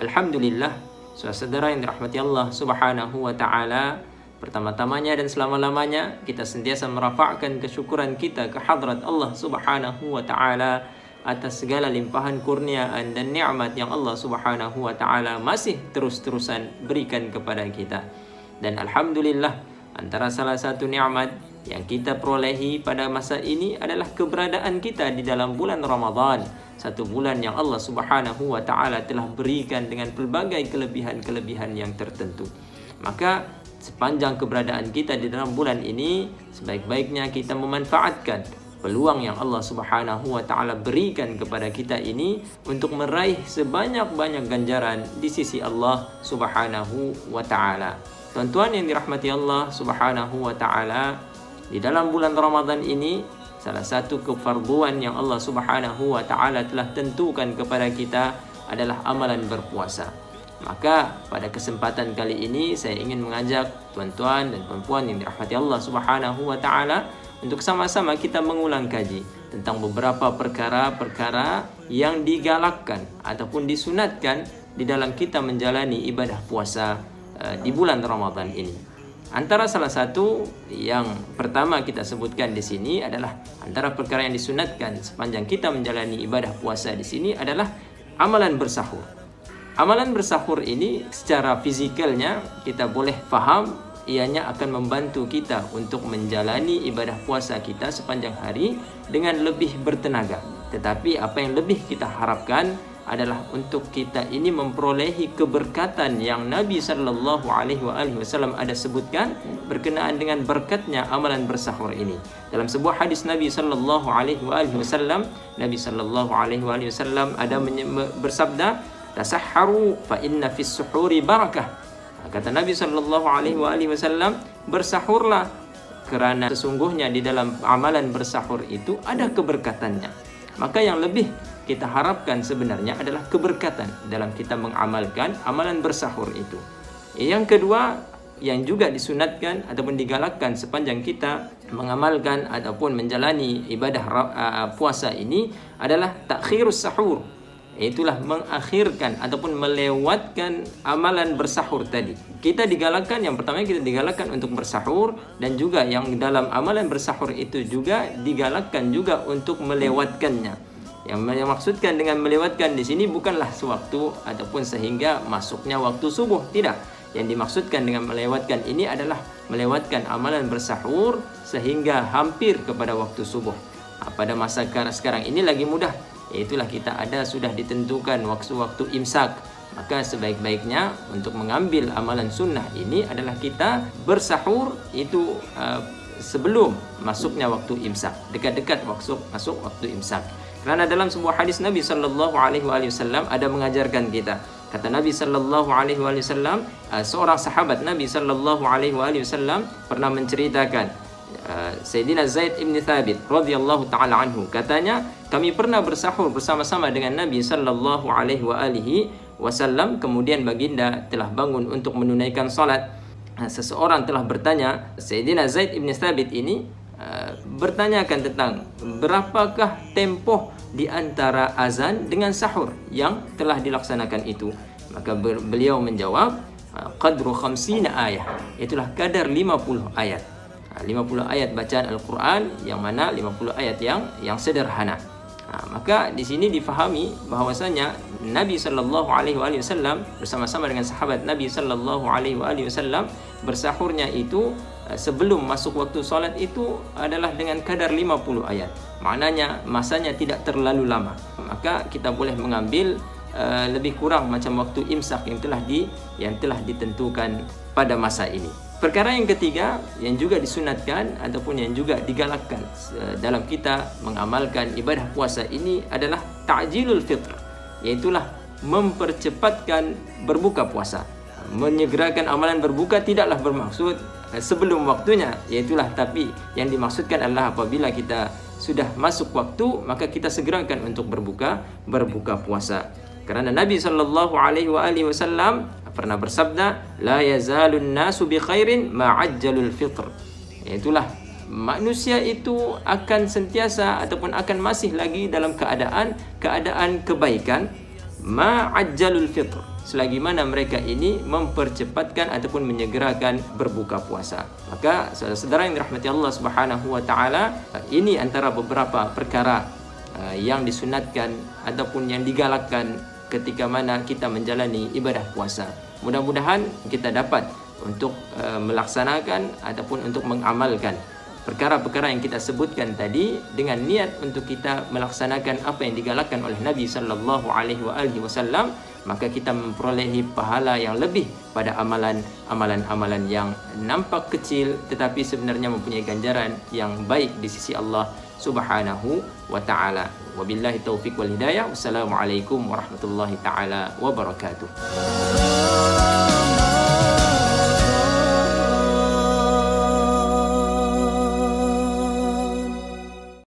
Alhamdulillah, saudara yang dirahmati Allah Subhanahu wa taala, pertama-tamanya dan selama-lamanya kita sentiasa merafa'kan kesyukuran kita ke hadrat Allah Subhanahu wa taala atas segala limpahan kurniaan dan nikmat yang Allah Subhanahu wa taala masih terus-terusan berikan kepada kita. Dan alhamdulillah, antara salah satu nikmat yang kita perolehi pada masa ini adalah keberadaan kita di dalam bulan Ramadan, satu bulan yang Allah Subhanahu wa taala telah berikan dengan pelbagai kelebihan-kelebihan yang tertentu. Maka sepanjang keberadaan kita di dalam bulan ini, sebaik-baiknya kita memanfaatkan peluang yang Allah Subhanahu wa taala berikan kepada kita ini untuk meraih sebanyak-banyak ganjaran di sisi Allah Subhanahu wa taala. Tuan-tuan yang dirahmati Allah Subhanahu wa taala, di dalam bulan Ramadan ini salah satu kefarduan yang Allah Subhanahu wa taala telah tentukan kepada kita adalah amalan berpuasa. Maka pada kesempatan kali ini saya ingin mengajak tuan-tuan dan puan-puan yang dirahmati Allah Subhanahu wa taala untuk sama-sama kita mengulang kaji tentang beberapa perkara-perkara yang digalakkan ataupun disunatkan di dalam kita menjalani ibadah puasa di bulan Ramadan ini. Antara salah satu yang pertama kita sebutkan di sini adalah antara perkara yang disunatkan sepanjang kita menjalani ibadah puasa di sini adalah amalan bersahur. Amalan bersahur ini secara fizikalnya kita boleh faham ianya akan membantu kita untuk menjalani ibadah puasa kita sepanjang hari dengan lebih bertenaga. Tetapi apa yang lebih kita harapkan adalah untuk kita ini memperolehi keberkatan yang Nabi sallallahu alaihi wasallam ada sebutkan berkenaan dengan berkatnya amalan bersahur ini. Dalam sebuah hadis Nabi sallallahu alaihi wasallam, Nabi sallallahu alaihi wasallam ada bersabda, "Tasahharu fa inna fis suhuri barakah." Kata Nabi sallallahu alaihi wasallam, bersahurlah kerana sesungguhnya di dalam amalan bersahur itu ada keberkatannya. Maka yang lebih kita harapkan sebenarnya adalah keberkatan dalam kita mengamalkan amalan bersahur itu. Yang kedua yang juga disunatkan ataupun digalakkan sepanjang kita mengamalkan ataupun menjalani ibadah puasa ini adalah takhirus sahur. Itulah mengakhirkan ataupun melewatkan amalan bersahur tadi. Kita digalakkan, yang pertama kita digalakkan untuk bersahur, dan juga yang dalam amalan bersahur itu juga digalakkan juga untuk melewatkannya. Yang maksudkan dengan melewatkan di sini bukanlah sewaktu ataupun sehingga masuknya waktu subuh, tidak. Yang dimaksudkan dengan melewatkan ini adalah melewatkan amalan bersahur sehingga hampir kepada waktu subuh. Pada masa sekarang ini lagi mudah, yaitulah kita sudah ditentukan waktu-waktu imsak. Maka sebaik-baiknya untuk mengambil amalan sunnah ini adalah kita bersahur itu sebelum masuknya waktu imsak, dekat-dekat masuk waktu imsak. Karena dalam sebuah hadis Nabi sallallahu alaihi wasallam ada mengajarkan kita. Kata Nabi sallallahu alaihi wasallam, seorang sahabat Nabi sallallahu alaihi wasallam pernah menceritakan, Sayyidina Zaid ibn Thabit radhiyallahu taala anhu, katanya kami pernah bersahur bersama-sama dengan Nabi sallallahu alaihi wasallam, kemudian baginda telah bangun untuk menunaikan salat. Seseorang telah bertanya, Sayyidina Zaid ibn Thabit ini bertanyakan tentang berapakah tempoh di antara azan dengan sahur yang telah dilaksanakan itu. Maka beliau menjawab, qadru 50 ayat, itulah kadar 50 ayat. 50 ayat bacaan Al-Quran, yang mana 50 ayat yang sederhana. Maka di sini difahami bahwasanya Nabi sallallahu alaihi wasallam bersama-sama dengan sahabat Nabi sallallahu alaihi wasallam bersahurnya itu sebelum masuk waktu salat itu adalah dengan kadar 50 ayat. Maknanya masanya tidak terlalu lama. Maka kita boleh mengambil lebih kurang macam waktu imsak yang telah ditentukan pada masa ini. Perkara yang ketiga yang juga disunatkan ataupun yang juga digalakkan dalam kita mengamalkan ibadah puasa ini adalah ta'jilul fitr, yaitulah mempercepatkan berbuka puasa. Menyegerakan amalan berbuka tidaklah bermaksud sebelum waktunya, yaitulah, tapi yang dimaksudkan adalah apabila kita sudah masuk waktu maka kita segerakan untuk berbuka puasa. Karena Nabi sallallahu alaihi wasallam pernah bersabda, la yazalun nasu bi khairin ma'ajjalul fitr. Itulah manusia itu akan sentiasa ataupun akan masih lagi dalam keadaan kebaikan ma'ajjalul fitr, selagi mana mereka ini mempercepatkan ataupun menyegerakan berbuka puasa. Maka saudara yang dirahmati Allah Subhanahu wa taala, ini antara beberapa perkara yang disunatkan ataupun yang digalakkan ketika mana kita menjalani ibadah puasa. Mudah-mudahan kita dapat untuk melaksanakan ataupun untuk mengamalkan perkara-perkara yang kita sebutkan tadi dengan niat untuk kita melaksanakan apa yang digalakkan oleh Nabi sallallahu alaihi wasallam, maka kita memperolehi pahala yang lebih pada amalan-amalan yang nampak kecil tetapi sebenarnya mempunyai ganjaran yang baik di sisi Allah Subhanahu wa taala. Wabillahi taufik wal hidayah. Wassalamualaikum warahmatullahi taala wabarakatuh.